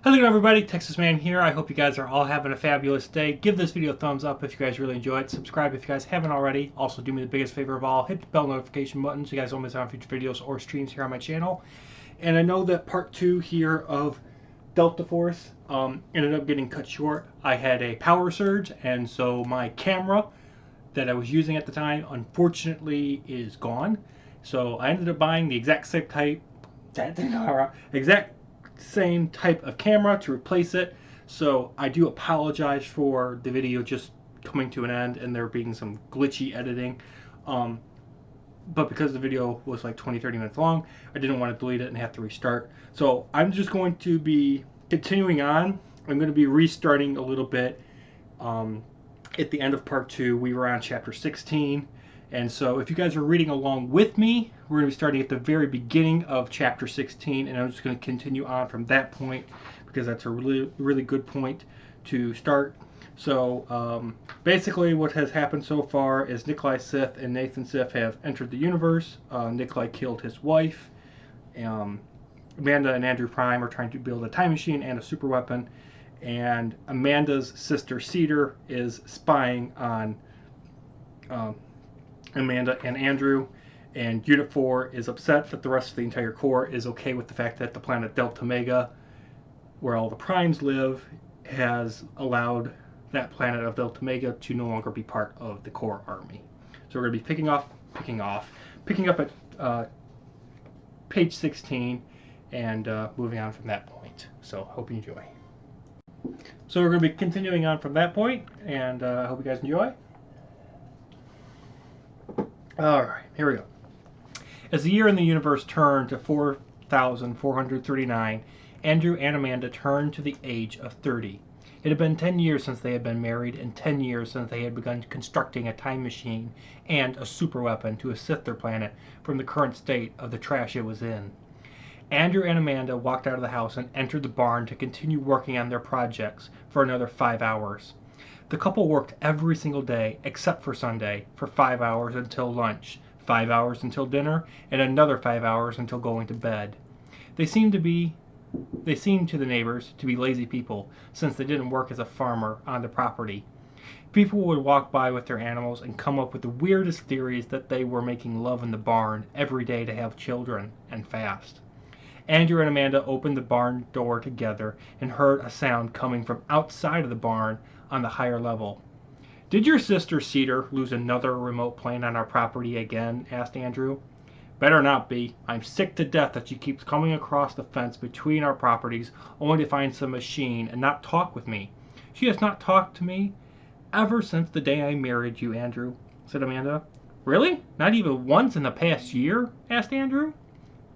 Hello everybody, Texas Man here. I hope you guys are all having a fabulous day. Give this video a thumbs up if you guys really enjoy it. Subscribe if you guys haven't already. Also do me the biggest favor of all, hit the bell notification button so you guys don't miss out on future videos or streams here on my channel. And I know that part 2 here of Delta Force ended up getting cut short. I had a power surge, and so my camera that I was using at the time unfortunately is gone. So I ended up buying the exact same type of camera to replace it. So I do apologize for the video just coming to an end and there being some glitchy editing. But because the video was like 20-30 minutes long, I didn't want to delete it and have to restart. So I'm just going to be continuing on. I'm going to be restarting a little bit. At the end of part 2, we were on chapter 16. And so if you guys are reading along with me, we're going to be starting at the very beginning of chapter 16, and I'm just going to continue on from that point because that's a really good point to start. So basically what has happened so far is Nikolai Sith and Nathan Sith have entered the universe. Nikolai killed his wife. Amanda and Andrew Prime are trying to build a time machine and a super weapon. And Amanda's sister Cedar is spying on Amanda and Andrew, and Unit 4 is upset that the rest of the entire Corps is okay with the fact that the planet Delta Mega, where all the Primes live, has allowed that planet of Delta Mega to no longer be part of the Corps army. So we're going to be picking up at page 16 and moving on from that point. So hope you enjoy. So we're going to be continuing on from that point, and I hope you guys enjoy. Alright, here we go. As the year in the universe turned to 4,439, Andrew and Amanda turned to the age of 30. It had been 10 years since they had been married, and 10 years since they had begun constructing a time machine and a super weapon to assist their planet from the current state of the trash it was in. Andrew and Amanda walked out of the house and entered the barn to continue working on their projects for another 5 hours. The couple worked every single day, except for Sunday, for 5 hours until lunch, 5 hours until dinner, and another 5 hours until going to bed. They seemed to the neighbors to be lazy people, since they didn't work as a farmer on the property. People would walk by with their animals and come up with the weirdest theories that they were making love in the barn every day to have children, and fast. Andrew and Amanda opened the barn door together and heard a sound coming from outside of the barn on the higher level. "Did your sister Cedar lose another remote plane on our property again?" asked Andrew. "Better not be. I'm sick to death that she keeps coming across the fence between our properties only to find some machine and not talk with me. She has not talked to me ever since the day I married you, Andrew," said Amanda. "Really? Not even once in the past year?" asked Andrew.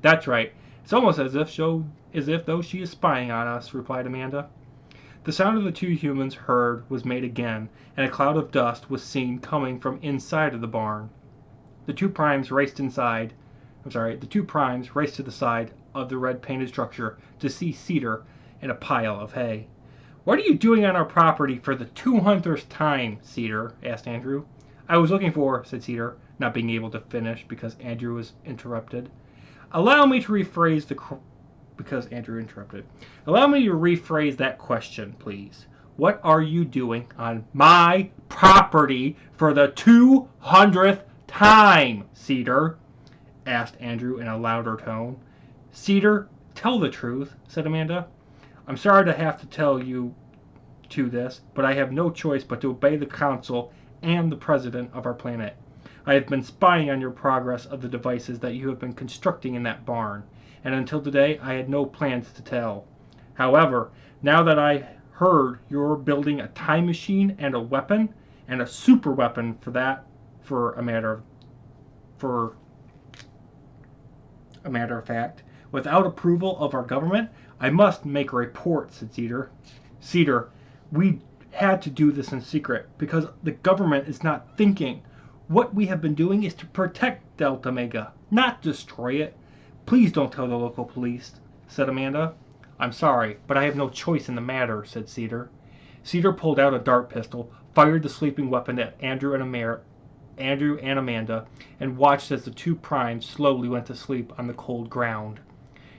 "That's right. It's almost as if though she is spying on us," replied Amanda. The sound of the two humans heard was made again, and a cloud of dust was seen coming from inside of the barn. The two primes raced to the side of the red painted structure to see Cedar in a pile of hay. "What are you doing on our property for the 200th time, Cedar?" asked Andrew. "I was looking for," said Cedar, not being able to finish because Andrew was interrupted. Allow me to rephrase that question, please. What are you doing on my property for the 200th time, Cedar?" asked Andrew in a louder tone. "Cedar, tell the truth," said Amanda. "I'm sorry to have to tell you this, but I have no choice but to obey the council and the president of our planet. I have been spying on your progress of the devices that you have been constructing in that barn, and until today I had no plans to tell. However, now that I heard you're building a time machine and a weapon, and a super weapon for a matter of fact, without approval of our government, I must make a report," said Cedar. "Cedar, we had to do this in secret because the government is not thinking. What we have been doing is to protect Delta Mega, not destroy it. Please don't tell the local police," said Amanda. "I'm sorry, but I have no choice in the matter," said Cedar. Cedar pulled out a dart pistol, fired the sleeping weapon at Andrew and Amanda, and watched as the two primes slowly went to sleep on the cold ground.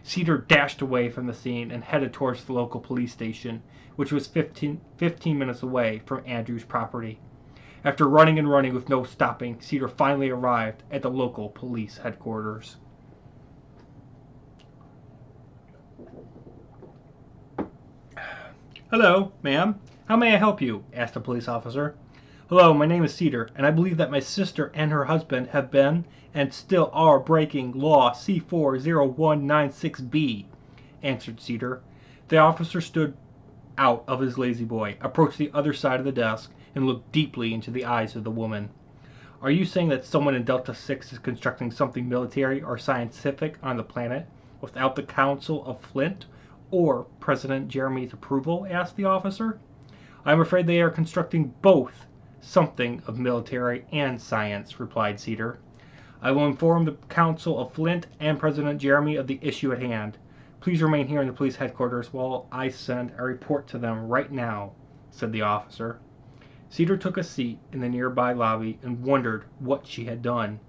Cedar dashed away from the scene and headed towards the local police station, which was 15 minutes away from Andrew's property. After running and running with no stopping, Cedar finally arrived at the local police headquarters. "Hello, ma'am. How may I help you?" asked a police officer. "Hello, my name is Cedar, and I believe that my sister and her husband have been, and still are, breaking Law C-40196B," answered Cedar. The officer stood out of his lazy boy, approached the other side of the desk, and looked deeply into the eyes of the woman. "Are you saying that someone in Delta 6 is constructing something military or scientific on the planet without the Council of Flint or President Jeremy's approval?" asked the officer. "I'm afraid they are constructing both something of military and science," replied Cedar. "I will inform the Council of Flint and President Jeremy of the issue at hand. Please remain here in the police headquarters while I send a report to them right now," said the officer. Cedar took a seat in the nearby lobby and wondered what she had done.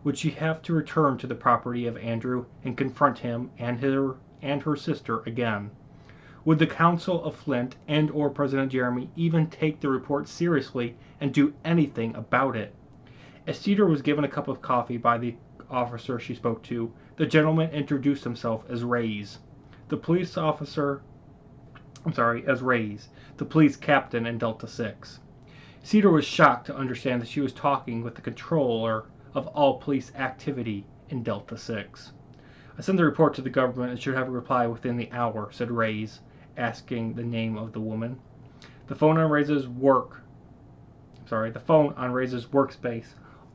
Would she have to return to the property of Andrew and confront him and her sister again? Would the Council of Flint and or President Jeremy even take the report seriously and do anything about it? As Cedar was given a cup of coffee by the officer she spoke to, the gentleman introduced himself as Reyes, the police captain in Delta 6. Cedar was shocked to understand that she was talking with the controller of all police activity in Delta 6. "I sent the report to the government and should have a reply within the hour," said Reyes, asking the name of the woman. The phone on Reyes' workspace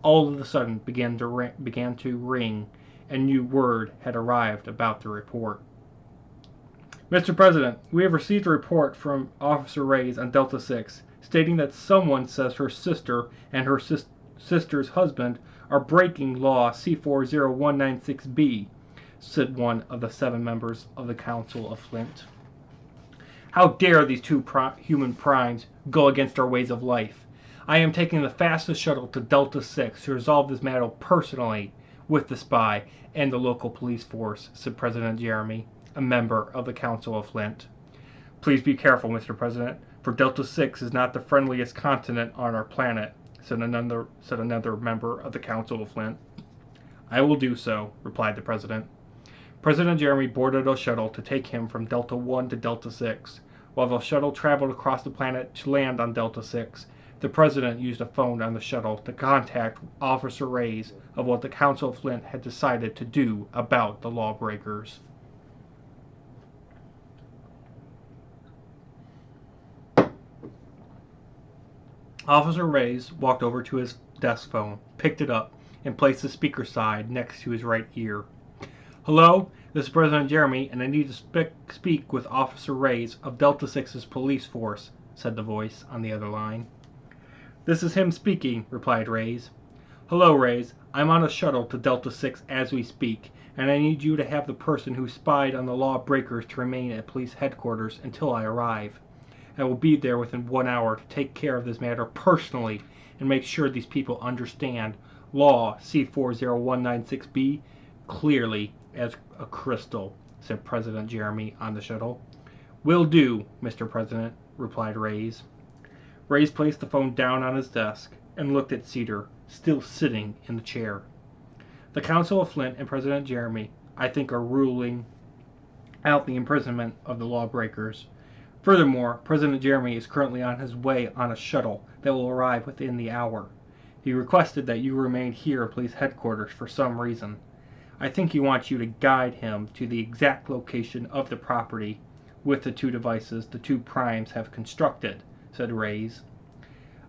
all of a sudden began to ring, and new word had arrived about the report. "Mr. President, we have received a report from Officer Reyes on Delta 6 stating that someone says her sister and her sister's husband are breaking Law C-40196B, said one of the 7 members of the Council of Flint. "How dare these two human primes go against our ways of life? I am taking the fastest shuttle to Delta 6 to resolve this matter personally with the spy and the local police force," said President Jeremy, a member of the Council of Flint. "Please be careful, Mr. President, for Delta 6 is not the friendliest continent on our planet," said another member of the Council of Flint. "I will do so," replied the President. President Jeremy boarded a shuttle to take him from Delta 1 to Delta 6. While the shuttle traveled across the planet to land on Delta 6, the President used a phone on the shuttle to contact Officer Reyes of what the Council of Flint had decided to do about the lawbreakers. Officer Reyes walked over to his desk phone, picked it up, and placed the speaker side next to his right ear. "Hello, this is President Jeremy, and I need to speak with Officer Reyes of Delta 6's police force," said the voice on the other line. "This is him speaking," replied Reyes. "Hello, Reyes. I'm on a shuttle to Delta 6 as we speak, and I need you to have the person who spied on the lawbreakers to remain at police headquarters until I arrive. I will be there within 1 hour to take care of this matter personally and make sure these people understand Law C-40196B clearly as a crystal," said President Jeremy on the shuttle. "Will do, Mr. President," replied Reyes. Reyes placed the phone down on his desk and looked at Cedar, still sitting in the chair. "The Council of Flint and President Jeremy, I think, are ruling out the imprisonment of the lawbreakers. Furthermore, President Jeremy is currently on his way on a shuttle that will arrive within the hour. He requested that you remain here at police headquarters for some reason. I think he wants you to guide him to the exact location of the property with the 2 devices the 2 primes have constructed," said Reyes.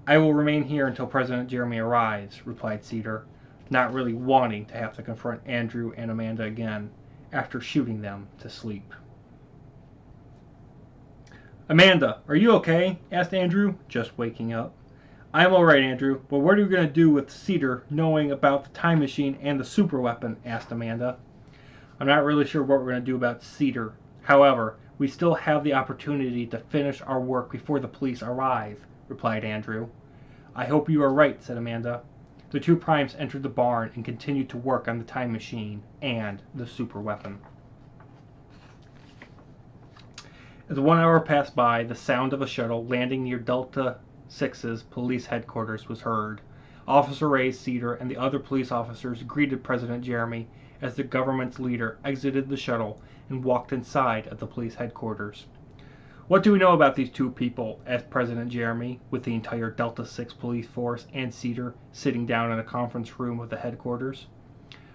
"I will remain here until President Jeremy arrives," replied Cedar, not really wanting to have to confront Andrew and Amanda again after shooting them to sleep. "Amanda, are you okay?" asked Andrew, just waking up. "I'm all right, Andrew, but what are you going to do with Cedar knowing about the time machine and the superweapon?" asked Amanda. "I'm not really sure what we're going to do about Cedar. However, we still have the opportunity to finish our work before the police arrive," replied Andrew. "I hope you are right," said Amanda. The 2 primes entered the barn and continued to work on the time machine and the superweapon. As 1 hour passed by, the sound of a shuttle landing near Delta 6's police headquarters was heard. Officer Ray, Cedar, and the other police officers greeted President Jeremy as the government's leader exited the shuttle and walked inside of the police headquarters. "What do we know about these two people?" asked President Jeremy, with the entire Delta 6 police force and Cedar sitting down in a conference room of the headquarters.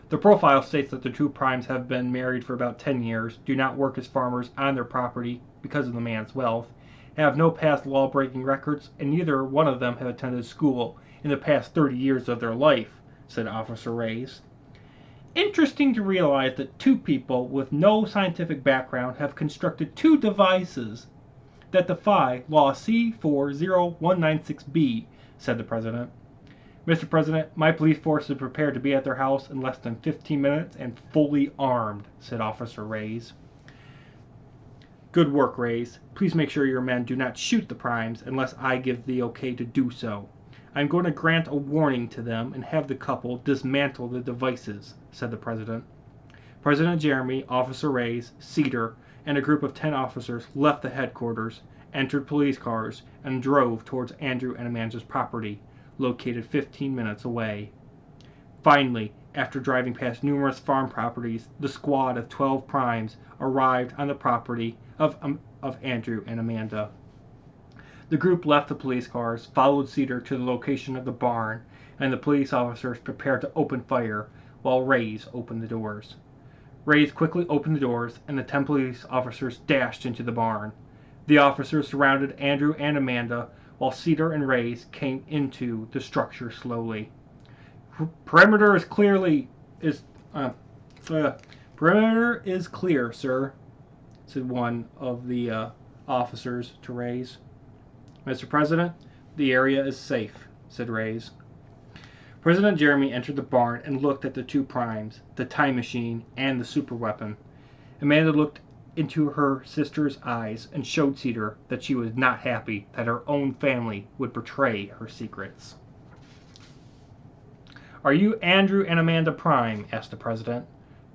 "The profile states that the two primes have been married for about 10 years, do not work as farmers on their property because of the man's wealth, have no past law-breaking records, and neither one of them have attended school in the past 30 years of their life," said Officer Reyes. "Interesting to realize that two people with no scientific background have constructed two devices that defy Law C40196B," said the President. "Mr. President, my police force is prepared to be at their house in less than 15 minutes and fully armed," said Officer Reyes. "Good work, Reyes. Please make sure your men do not shoot the primes unless I give the okay to do so. I am going to grant a warning to them and have the couple dismantle the devices," said the President. President Jeremy, Officer Reyes, Cedar, and a group of 10 officers left the headquarters, entered police cars, and drove towards Andrew and Amanda's property, located 15 minutes away. Finally, after driving past numerous farm properties, the squad of 12 primes arrived on the property of Andrew and Amanda. The group left the police cars, followed Cedar to the location of the barn, and the police officers prepared to open fire while Reyes opened the doors. Reyes quickly opened the doors, and the 10 police officers dashed into the barn. The officers surrounded Andrew and Amanda, while Cedar and Reyes came into the structure slowly. Perimeter is clear, sir," said one of the officers to Reyes. "Mr. President, the area is safe," said Reyes. President Jeremy entered the barn and looked at the two primes, the time machine, and the superweapon. Amanda looked into her sister's eyes and showed Cedar that she was not happy that her own family would betray her secrets. "Are you Andrew and Amanda Prime?" asked the President.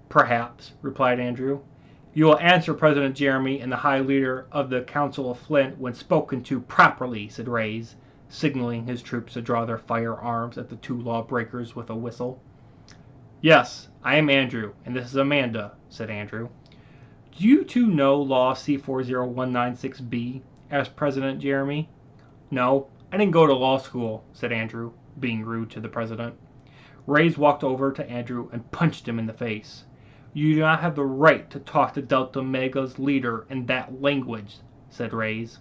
"Perhaps," replied Andrew. "You will answer President Jeremy and the High Leader of the Council of Flint when spoken to properly," said Reyes, signaling his troops to draw their firearms at the two lawbreakers with a whistle. "Yes, I am Andrew, and this is Amanda," said Andrew. "Do you two know Law C40196B?" asked President Jeremy. "No, I didn't go to law school," said Andrew, being rude to the President. Reyes walked over to Andrew and punched him in the face. "You do not have the right to talk to Delta Mega's leader in that language," said Reyes.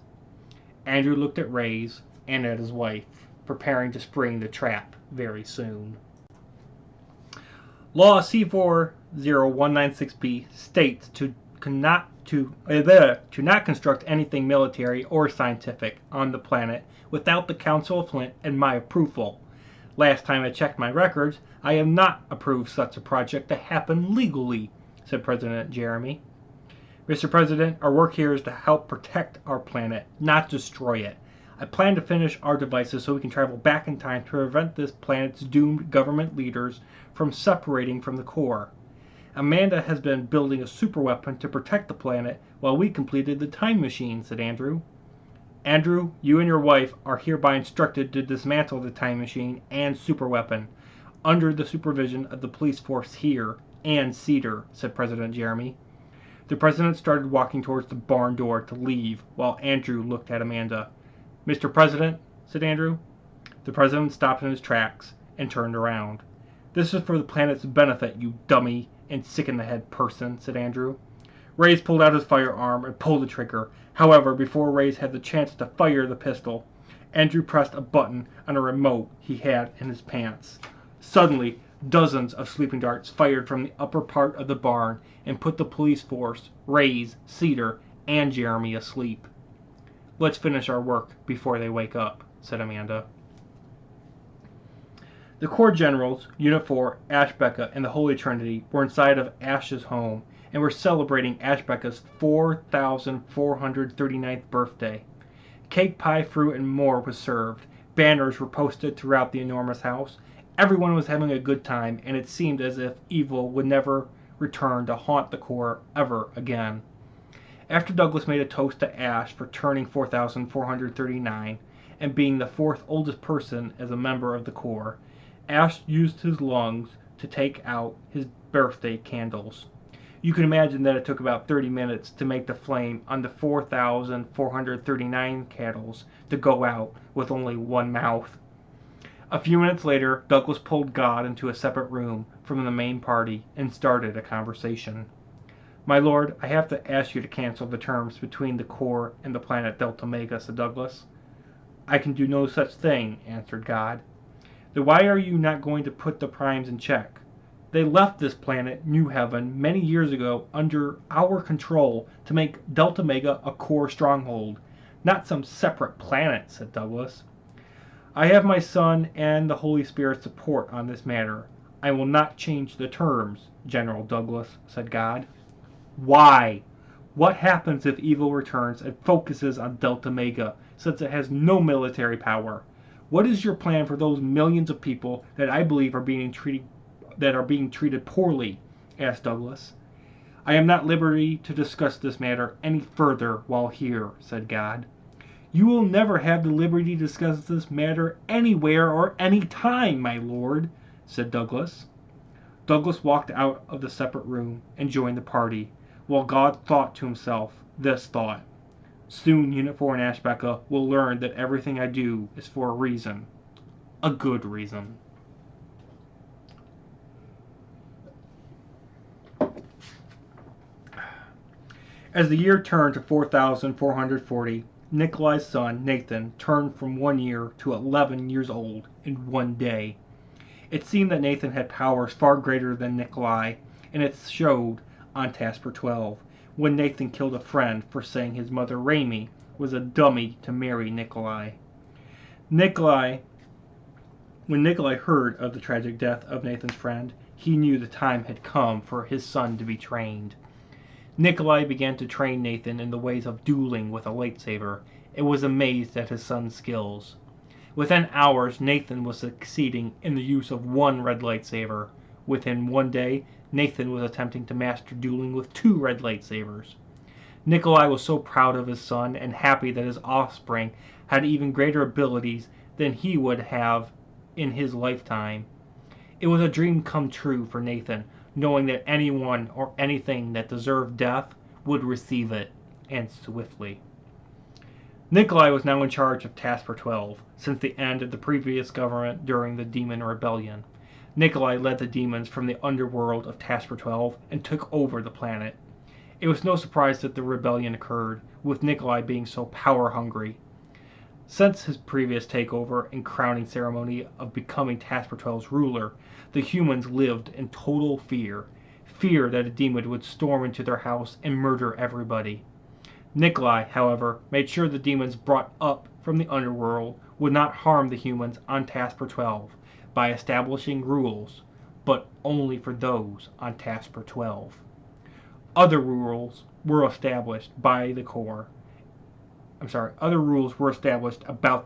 Andrew looked at Reyes and at his wife, preparing to spring the trap very soon. Law C40196B states to not construct anything military or scientific on the planet without the Council of Flint and my approval. Last time I checked my records, I have not approved such a project to happen legally," said President Jeremy. "Mr. President, our work here is to help protect our planet, not destroy it. I plan to finish our devices so we can travel back in time to prevent this planet's doomed government leaders from separating from the core. Amanda has been building a superweapon to protect the planet while we completed the time machine," said Andrew. "Andrew, you and your wife are hereby instructed to dismantle the time machine and superweapon, under the supervision of the police force here and Cedar," said President Jeremy. The President started walking towards the barn door to leave, while Andrew looked at Amanda. "Mr. President," said Andrew. The President stopped in his tracks and turned around. "This is for the planet's benefit, you dummy and sick-in-the-head person," said Andrew. Reyes pulled out his firearm and pulled the trigger. However, before Reyes had the chance to fire the pistol, Andrew pressed a button on a remote he had in his pants. Suddenly, dozens of sleeping darts fired from the upper part of the barn and put the police force, Reyes, Cedar, and Jeremy asleep. "Let's finish our work before they wake up," said Amanda. The Corps Generals, Unit 4, Ashbeka, and the Holy Trinity were inside of Ash's home and were celebrating Ashbeka's 4,439th birthday. Cake, pie, fruit, and more was served. Banners were posted throughout the enormous house. Everyone was having a good time, and it seemed as if evil would never return to haunt the Corps ever again. After Douglas made a toast to Ash for turning 4,439 and being the fourth oldest person as a member of the Corps, Ash used his lungs to take out his birthday candles. You can imagine that it took about 30 minutes to make the flame on the 4,439 candles to go out with only one mouth. A few minutes later, Douglas pulled God into a separate room from the main party and started a conversation. "My lord, I have to ask you to cancel the terms between the Corps and the planet Delta Mega," said Douglas. "I can do no such thing," answered God. "Then why are you not going to put the primes in check? They left this planet, New Heaven, many years ago under our control to make Delta Mega a core stronghold, not some separate planet," said Douglas. "I have my Son and the Holy Spirit's support on this matter. I will not change the terms, General Douglas," said God. "Why? What happens if evil returns and focuses on Delta Mega, since it has no military power? What is your plan for those millions of people that I believe are being treated poorly?" asked Douglas. "I am not at liberty to discuss this matter any further while here," said God. "You will never have the liberty to discuss this matter anywhere or any time, my lord," said Douglas. Douglas walked out of the separate room and joined the party, while God thought to himself this thought: "Soon Unit 4 and Ashbeka will learn that everything I do is for a reason. A good reason." As the year turned to 4,440, Nikolai's son, Nathan, turned from 1 year to 11 years old in one day. It seemed that Nathan had powers far greater than Nikolai, and it showed on Tasker 12, when Nathan killed a friend for saying his mother, Raimi, was a dummy to marry Nikolai. When Nikolai heard of the tragic death of Nathan's friend, he knew the time had come for his son to be trained. Nikolai began to train Nathan in the ways of dueling with a lightsaber, and was amazed at his son's skills. Within hours, Nathan was succeeding in the use of one red lightsaber. Within one day, Nathan was attempting to master dueling with 2 red lightsabers. Nikolai was so proud of his son and happy that his offspring had even greater abilities than he would have in his lifetime. It was a dream come true for Nathan, knowing that anyone or anything that deserved death would receive it, and swiftly. Nikolai was now in charge of Tasker 12, since the end of the previous government during the Demon Rebellion. Nikolai led the demons from the underworld of Tasker 12 and took over the planet. It was no surprise that the rebellion occurred, with Nikolai being so power-hungry. Since his previous takeover and crowning ceremony of becoming Tasker 12's ruler, the humans lived in total fear that a demon would storm into their house and murder everybody. Nikolai, however, made sure the demons brought up from the underworld would not harm the humans on Tasker 12 by establishing rules, but only for those on Tasker 12. Other rules were established about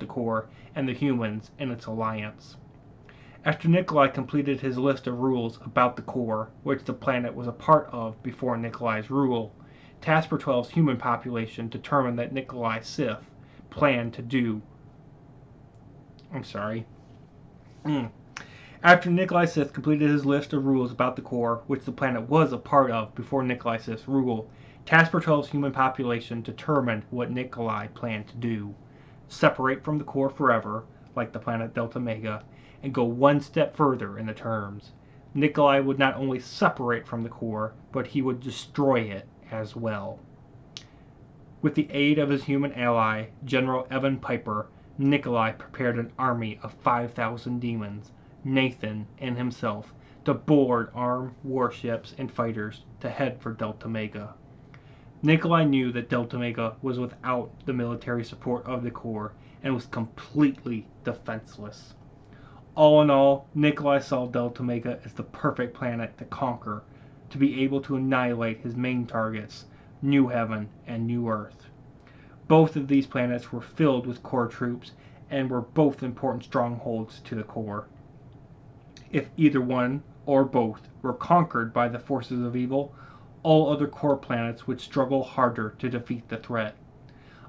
the Corps and the humans in its alliance. After Nikolai completed his list of rules about the Corps, which the planet was a part of before Nikolai's rule, Tasker 12's human population determined that Nikolai Sith planned to do. After Nikolai Sith completed his list of rules about the Corps, which the planet was a part of before Nikolai Sith's rule, Tasker 12's human population determined what Nikolai planned to do: separate from the Corps forever, like the planet Delta Mega, and go one step further in the terms. Nikolai would not only separate from the Corps, but he would destroy it as well. With the aid of his human ally, General Evan Piper, Nikolai prepared an army of 5,000 demons, Nathan and himself, to board armed warships and fighters to head for Delta Mega. Nikolai knew that Delta Mega was without the military support of the Corps and was completely defenseless. All in all, Nikolai saw Delta Mega as the perfect planet to conquer, to be able to annihilate his main targets, New Heaven and New Earth. Both of these planets were filled with Corps troops and were both important strongholds to the Corps. If either one or both were conquered by the forces of evil, all other core planets would struggle harder to defeat the threat.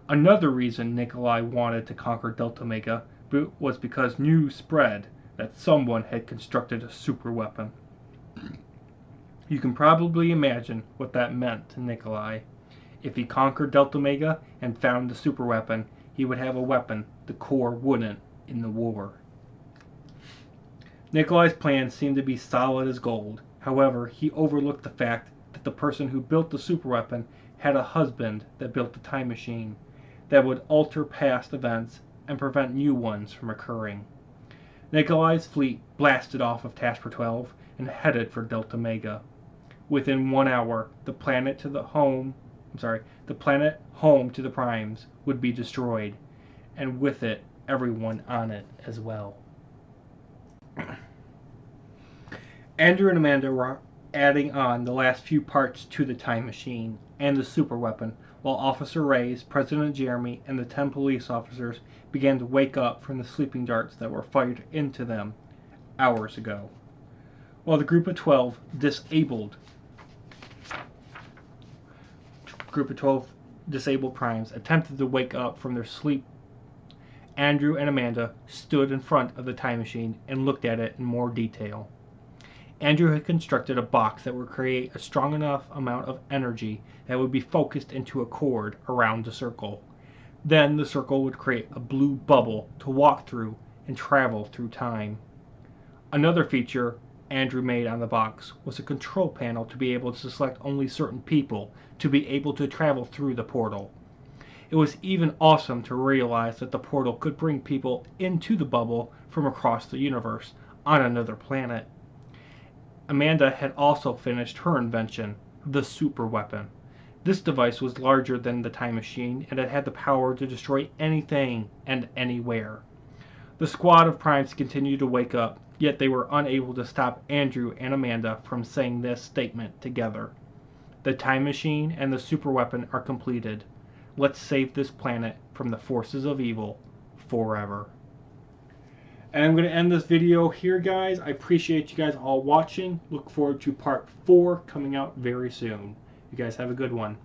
Another reason Nikolai wanted to conquer Delta Omega was because news spread that someone had constructed a superweapon. You can probably imagine what that meant to Nikolai. If he conquered Delta Omega and found the superweapon, he would have a weapon the core wouldn't in the war. Nikolai's plan seemed to be solid as gold. However, he overlooked the fact that the person who built the superweapon had a husband that built the time machine that would alter past events and prevent new ones from occurring. Nikolai's fleet blasted off of Tasker 12 and headed for Delta Omega. Within 1 hour, the planet home to the Primes would be destroyed, and with it, everyone on it as well. Andrew and Amanda were adding on the last few parts to the time machine and the superweapon, while Officer Reyes, President Jeremy, and the 10 police officers began to wake up from the sleeping darts that were fired into them hours ago. While the group of 12 disabled primes attempted to wake up from their sleep, Andrew and Amanda stood in front of the time machine and looked at it in more detail. Andrew had constructed a box that would create a strong enough amount of energy that would be focused into a cord around the circle. Then the circle would create a blue bubble to walk through and travel through time. Another feature Andrew made on the box was a control panel to be able to select only certain people to be able to travel through the portal. It was even awesome to realize that the portal could bring people into the bubble from across the universe on another planet. Amanda had also finished her invention, the super weapon. This device was larger than the time machine, and it had the power to destroy anything and anywhere. The squad of primes continued to wake up, yet they were unable to stop Andrew and Amanda from saying this statement together. The time machine and the super weapon are completed. Let's save this planet from the forces of evil forever. And I'm going to end this video here, guys. I appreciate you guys all watching. Look forward to part 4 coming out very soon. You guys have a good one.